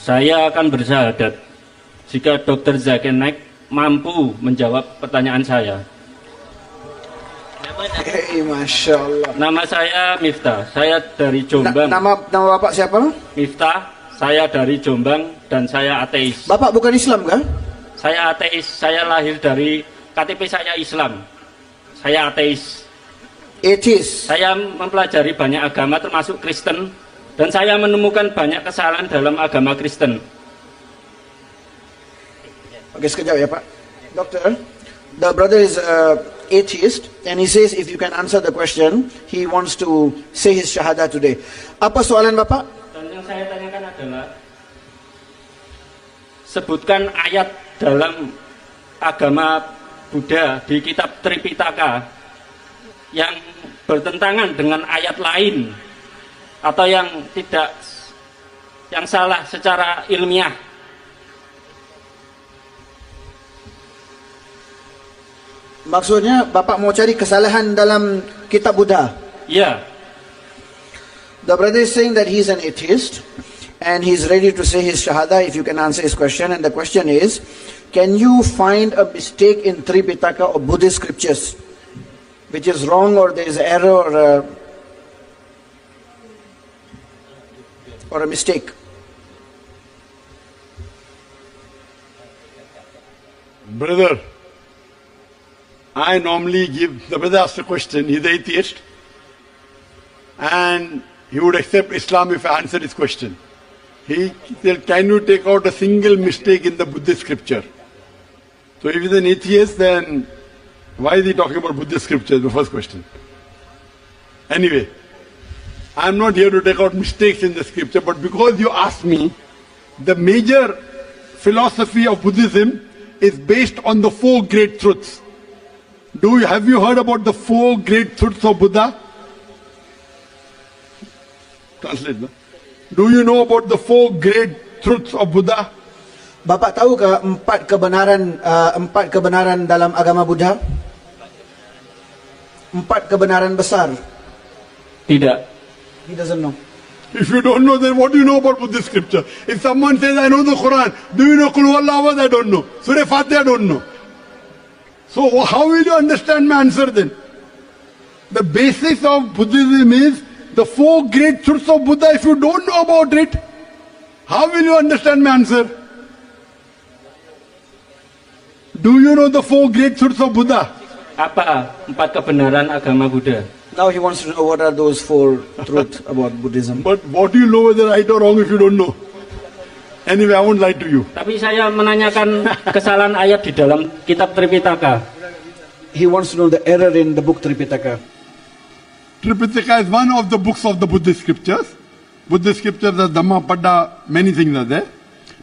Saya akan bersyahadat jika Dr. Zakir Naik mampu menjawab pertanyaan saya. Hey, Masya Allah. Nama saya Miftah, saya dari Jombang. Nama Bapak siapa? Miftah, saya dari Jombang dan saya ateis. Bapak bukan Islam kan? Saya ateis, saya lahir dari KTP saya Islam. Saya ateis. Atheist. Saya mempelajari banyak agama termasuk Kristen dan saya menemukan banyak kesalahan dalam agama Kristen. Oke, sekejap ya Pak. Dokter, the brother is atheist and he says if you can answer the question, he wants to say his shahada today. Apa soalan Bapak? Dan yang saya tanyakan adalah, sebutkan ayat dalam agama Buddha di kitab Tripitaka yang bertentangan dengan ayat lain atau yang tidak, yang salah secara ilmiah. Maksudnya Bapak mau cari kesalahan dalam kitab Buddha? Ya, The brother is saying that he's an atheist and he's ready to say his shahada if you can answer his question. And the question is, can you find a mistake in Tripitaka or Buddhist scriptures which is wrong, or there is error or a mistake? Brother, I normally give, the brother asked a question, he's atheist, and he would accept Islam if I answered his question. He said, can you take out a single mistake in the Buddhist scripture? So if he's an atheist, then why is he talking about Buddhist scripture? The first question. Anyway, I'm not here to take out mistakes in the scripture, but because you asked me, the major philosophy of Buddhism is based on the 4 great truths. Have you heard about the 4 great truths of Buddha? Translate that. Do you know about the 4 great truths of Buddha? Bapak tahu ke empat kebenaran dalam agama Buddha? 4 kebenaran besar. tidak. He doesn't know. If you don't know, then what do you know about Buddhist scripture? If someone says, I know the Quran, do you know Qul Huwallahu Ahad? I don't know. Surah Fatiha, I don't know. So how will you understand my answer then? The basics of Buddhism is the 4 great truths of Buddha. If you don't know about it, how will you understand my answer? Do you know the 4 great truths of Buddha? Apa 4 kebenaran agama Buddha? Now he wants to know what are those 4 truths about Buddhism. But what do you know whether right or wrong if you don't know? Anyway, I won't lie to you. Tapi saya menanyakan kesalahan ayat di dalam kitab Tripitaka. He wants to know the error in the book Tripitaka. Tripitaka is one of the books of the Buddhist scriptures. Buddhist scriptures are Dhamma, Padda, many things are there.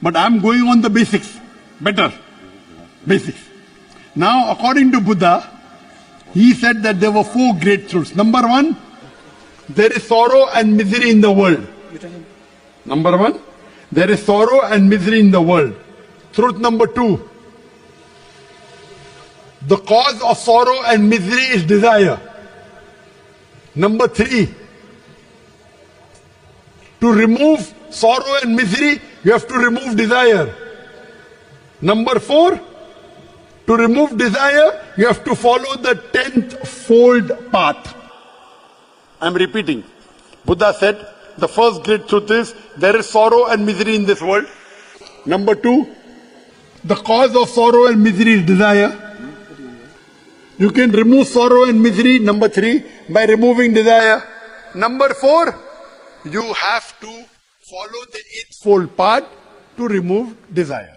But I'm going on the basics. Better. Basics. Now, according to Buddha, he said that there were 4 great truths. Number 1, there is sorrow and misery in the world. Number 1, there is sorrow and misery in the world. Truth number 2, the cause of sorrow and misery is desire. Number 3, to remove sorrow and misery, you have to remove desire. Number 4, to remove desire, you have to follow the 10th fold path. I'm repeating. Buddha said, the first great truth is, there is sorrow and misery in this world. Number 2, the cause of sorrow and misery is desire. You can remove sorrow and misery, number 3, by removing desire. Number 4, you have to follow the 8th fold path to remove desire.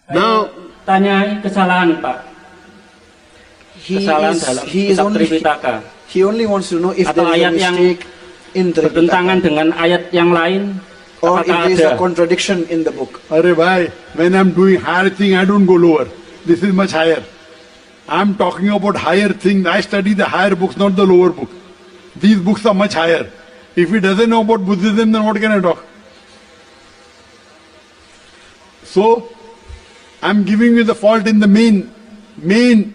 Now, Tanya kesalahan, Pak. He Kesalahan is, dalam he is kitab only, Tripitaka. he only wants to know if Atau there is a ayat yang mistake in bertentangan Tripitaka dengan ayat yang lain, or if apakah there is a ada? contradiction in the book. Arey bhai, when I'm doing higher thing, I don't go lower. This is much higher. I'm talking about higher things. I study the higher books, not the lower book. These books are much higher. If he doesn't know about Buddhism, then what can I talk? So, I'm giving you the fault in the main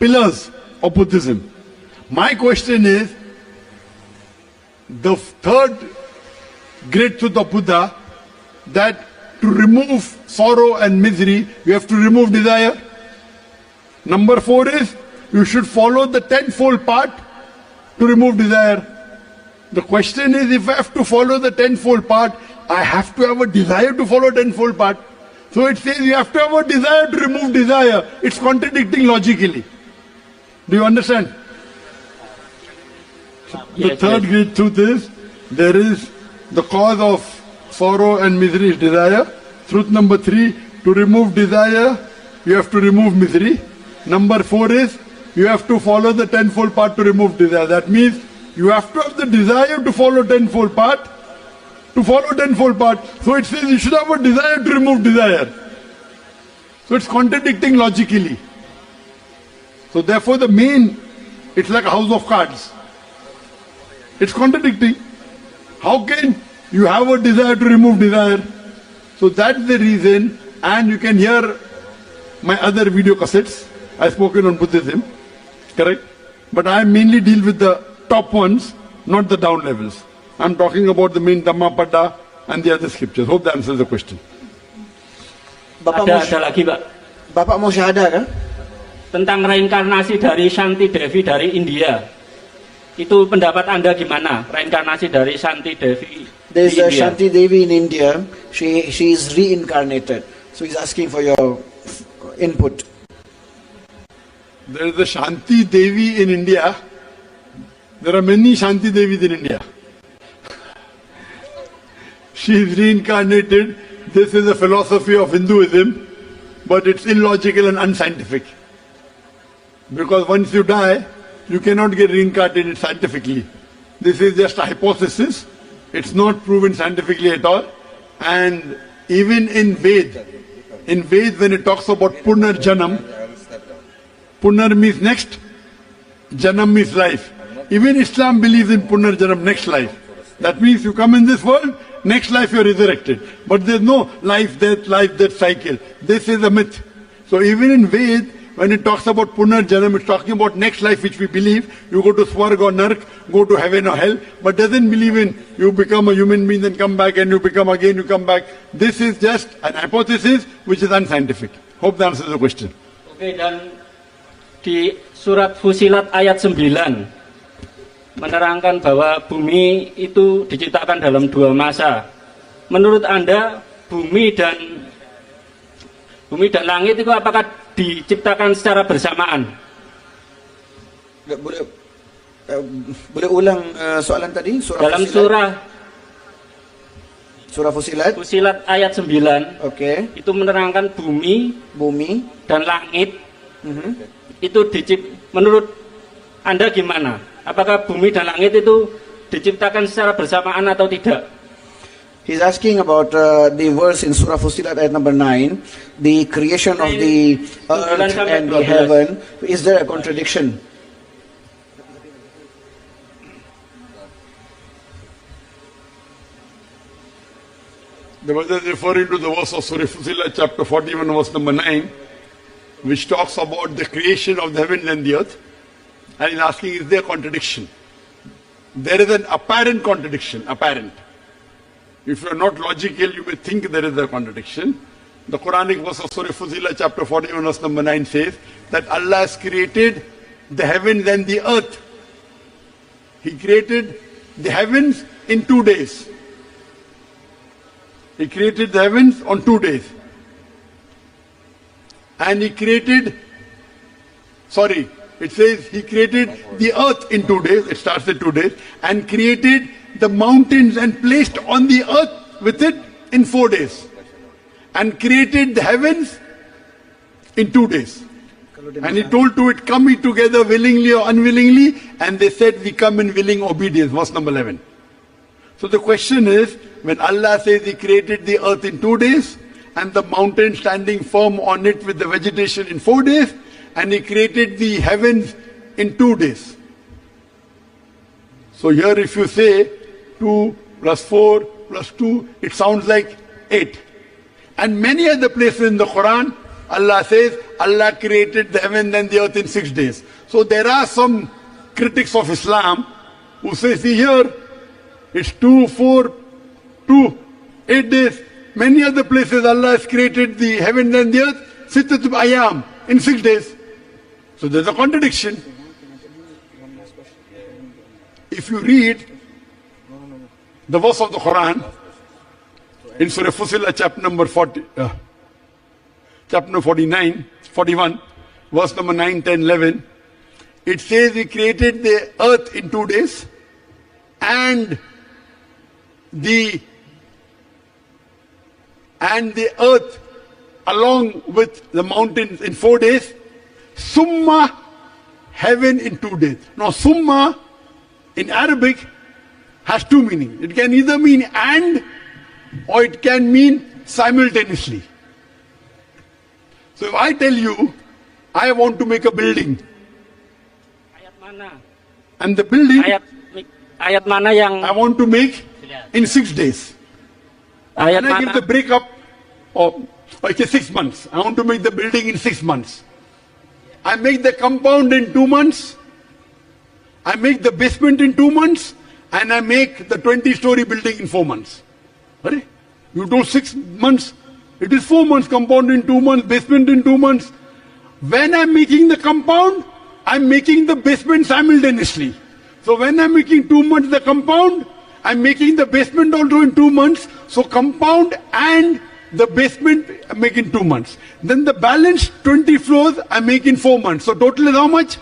pillars of Buddhism. My question is, the 3rd great truth of Buddha that to remove sorrow and misery, you have to remove desire. Number 4 is, you should follow the tenfold path to remove desire. The question is, if I have to follow the tenfold path, I have to have a desire to follow tenfold path. So it says you have to have a desire to remove desire. It's contradicting logically. Do you understand? The Yes, third yes. great truth is, there is the cause of sorrow and misery is desire. Truth number 3, to remove desire, you have to remove misery. Number 4 is, you have to follow the tenfold path to remove desire. That means, you have to have the desire to follow tenfold path, to follow tenfold path. So it says you should have a desire to remove desire. So it's contradicting logically. So therefore the main, it's like a house of cards. It's contradicting. How can you have a desire to remove desire? So that's the reason, and you can hear my other video cassettes. I've spoken on Buddhism, correct? But I mainly deal with the top ones, not the down levels. I'm talking about the main Dhammapada and the other scriptures. Hope that answers the question. Ada lagi Pak, Bapak mau syahadah kan? tentang reinkarnasi dari Shanti Devi dari India. Itu pendapat Anda gimana? Reinkarnasi dari Shanti Devi There's di a India. Shanti Devi in India. She is reincarnated. So he's asking for your input. There is a Shanti Devi in India. There are many Shanti Devis in India. She is reincarnated. This is a philosophy of Hinduism, but it's illogical and unscientific. Because once you die, you cannot get reincarnated scientifically. This is just a hypothesis. It's not proven scientifically at all. And even in Ved when it talks about Punarjanam, Punar means next, Janam means life. Even Islam believes in Punarjanam, next life. That means you come in this world, next life you are resurrected. But there's no life, death cycle. This is a myth. So even in Ved, when it talks about Punarjanam, it's talking about next life which we believe. You go to Swarg or Nark, go to heaven or hell, but doesn't believe in you become a human being and come back and you become again, you come back. This is just an hypothesis which is unscientific. Hope that answers the question. Oke, dan di surat Fusilat ayat 9 menerangkan bahwa bumi itu diciptakan dalam 2 masa. Menurut Anda, bumi dan langit itu apakah diciptakan secara bersamaan? Boleh ulang soalan tadi? Dalam surah Fusilat ayat 9, Okay. itu menerangkan bumi dan langit itu menurut Anda gimana? Apakah bumi dan langit itu diciptakan secara bersamaan atau tidak? He's asking about the verse in Surah Fusilat ayat number 9, the creation of the earth and the heaven. Is there a contradiction? The brother is referring to the verse of Surah Fusilat chapter 41 verse number 9, which talks about the creation of the heaven and the earth. And he's asking, is there a contradiction? There is an apparent contradiction, apparent. If you are not logical, you may think there is a contradiction. The Quranic verse of Surah Fusilat chapter 41 verse number 9 says that Allah has created the heavens and the earth. He created the heavens in 2 days. He created the heavens on 2 days. And he created, it says he created the earth in 2 days, it starts in 2 days, and created the mountains and placed on the earth with it in 4 days. And created the heavens in 2 days. And he told to it, come ye together willingly or unwillingly, and they said, we come in willing obedience, verse number 11. So the question is, when Allah says he created the earth in 2 days, and the mountain standing firm on it with the vegetation in 4 days, and he created the heavens in 2 days. So here if you say 2 plus 4 plus 2, it sounds like 8. And many other places in the Quran, Allah says, Allah created the heaven and the earth in 6 days. So there are some critics of Islam who say, see here, it's 2, 4, 2, 8 days. many other places Allah has created the heaven and the earth, sittatul ayam, in 6 days. So there's a contradiction. If you read the verse of the Quran in Surah Fussilat, chapter number 41, verse number 9, 10, 11, it says He created the earth in 2 days and the earth along with the mountains in 4 days, summa, heaven in 2 days. Now summa in Arabic has two meanings. It can either mean and or it can mean simultaneously. So if I tell you, I want to make a building, Ayat mana? and the building Ayat mana yang I want to make in 6 days. ayat And I give mana? the breakup of, okay, 6 months. I want to make the building in 6 months. I make the compound in 2 months. I make the basement in 2 months. And I make the 20-story building in 4 months. Right? You do 6 months. It is 4 months, compound in 2 months, basement in 2 months. When I'm making the compound, I'm making the basement simultaneously. So when I'm making 2 months the compound, I'm making the basement also in 2 months. So compound and the basement I make in 2 months. Then the balance 20 floors I make in 4 months. So total is how much?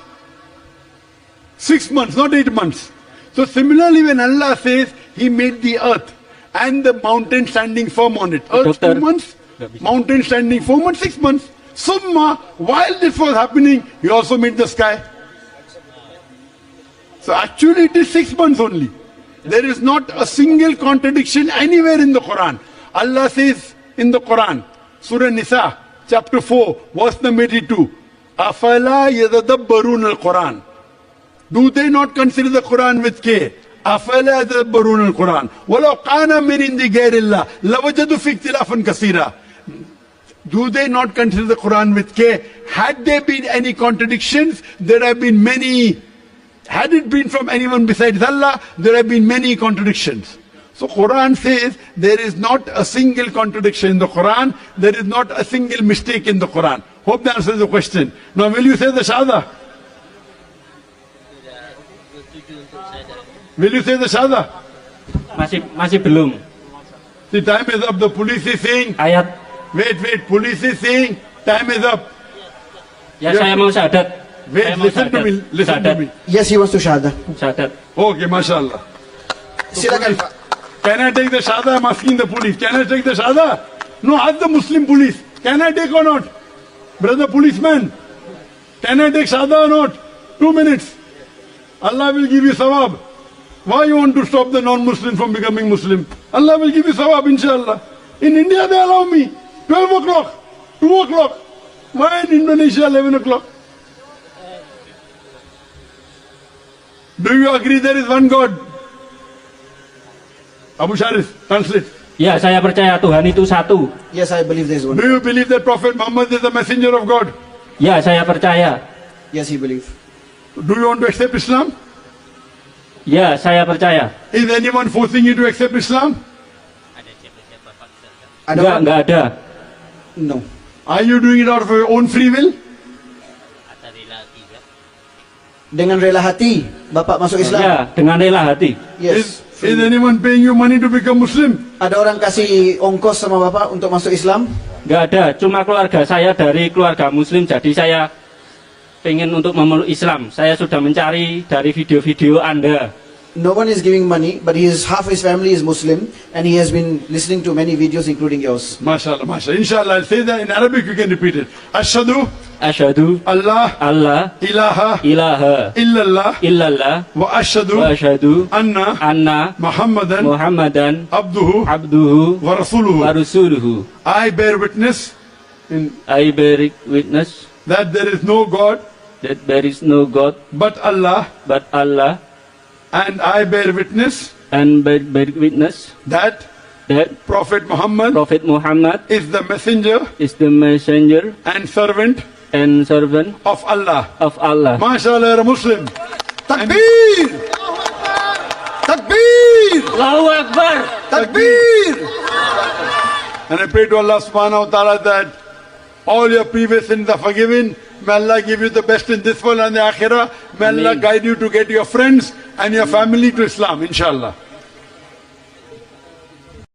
6 months, not 8 months. So similarly, when Allah says He made the earth and the mountain standing firm on it, earth 2 months, mountain standing 4 months, 6 months. Summa, while this was happening, He also made the sky. So actually it is 6 months only. There is not a single contradiction anywhere in the Quran. Allah says in the Quran, Surah Nisa, chapter 4, verse number 82, Afala yadadabbarun al-Quran. Do they not consider the Quran with care? أفلا يتدبرون القرآن ولو كان من عند غير الله لوجدوا فيه اختلافا كثيرا. Do they not consider the Quran with care? Had there been any contradictions, there have been many. Had it been from anyone besides Allah, there have been many contradictions. So Quran says there is not a single contradiction in the Quran. There is not a single mistake in the Quran. Hope that answers the question. Now will you say the Shahada? Will you say the Shahada? Masih belum. The time is up. The police is saying, Ayat wait, police is saying, time is up. ya Ya. saya mau syahadat. Wait, Saya mau listen to syahadat. me, listen to Syahadat. me. Yes, he wants to shahada. Syahadat. Okay, mashallah. Silakan. Can I take the Shahada? I'm asking the police. Can I take the Shahada? No, ask the Muslim police. Can I take or not? Brother policeman, can I take Shahada or not? 2 minutes. Allah will give you sawab. Why you want to stop the non-Muslim from becoming Muslim? Allah will give you sawab, inshallah. In India they allow me. 12 o'clock, 2 o'clock. Why in Indonesia 11 o'clock? Do you agree there is one God? Abu Sharif, translate. Ya, saya percaya Tuhan itu satu. Yes, I believe there is one. Do you believe that Prophet Muhammad is the messenger of God? Ya, saya percaya. Yes, he believes. Do you want to accept Islam? Ya, saya percaya. Is anyone forcing you to accept Islam? Enggak ada. No. Are you doing it out of your own free will? Dengan rela hati, Bapak masuk Islam. Ya, dengan rela hati. Yes. Is anyone paying you money to become Muslim? Ada orang kasih ongkos sama Bapak untuk masuk Islam? Enggak ada, cuma keluarga saya dari keluarga muslim, jadi saya pengen untuk memeluk Islam. Saya sudah mencari dari video-video Anda. No one is giving money, but half his family is Muslim, and he has been listening to many videos, including yours. MashaAllah, MashaAllah. Inshallah, I'll say that in Arabic, you can repeat it. Ashhadu Asyhadu Allah Allah ilaha ilaha illallah illallah wa ashhadu wa asyhadu anna anna Muhammadan Muhammadan abduhu abduhu wa rasuluhu. wa rasuluhu. I bear witness I bear witness that there is no God that there is no God but Allah, but Allah, and I bear witness and bear witness that that Prophet Muhammad Prophet Muhammad is the messenger is the messenger and servant and servant of Allah. of Allah. MashaAllah, you're a Muslim. Takbir! Takbir! Allahu Akbar. Takbir! And I pray to Allah subhanahu wa ta'ala that all your previous sins are forgiven. May Allah give you the best in this world and the akhirah. May Allah Ameen. guide you to get your friends and your family to Islam, inshallah.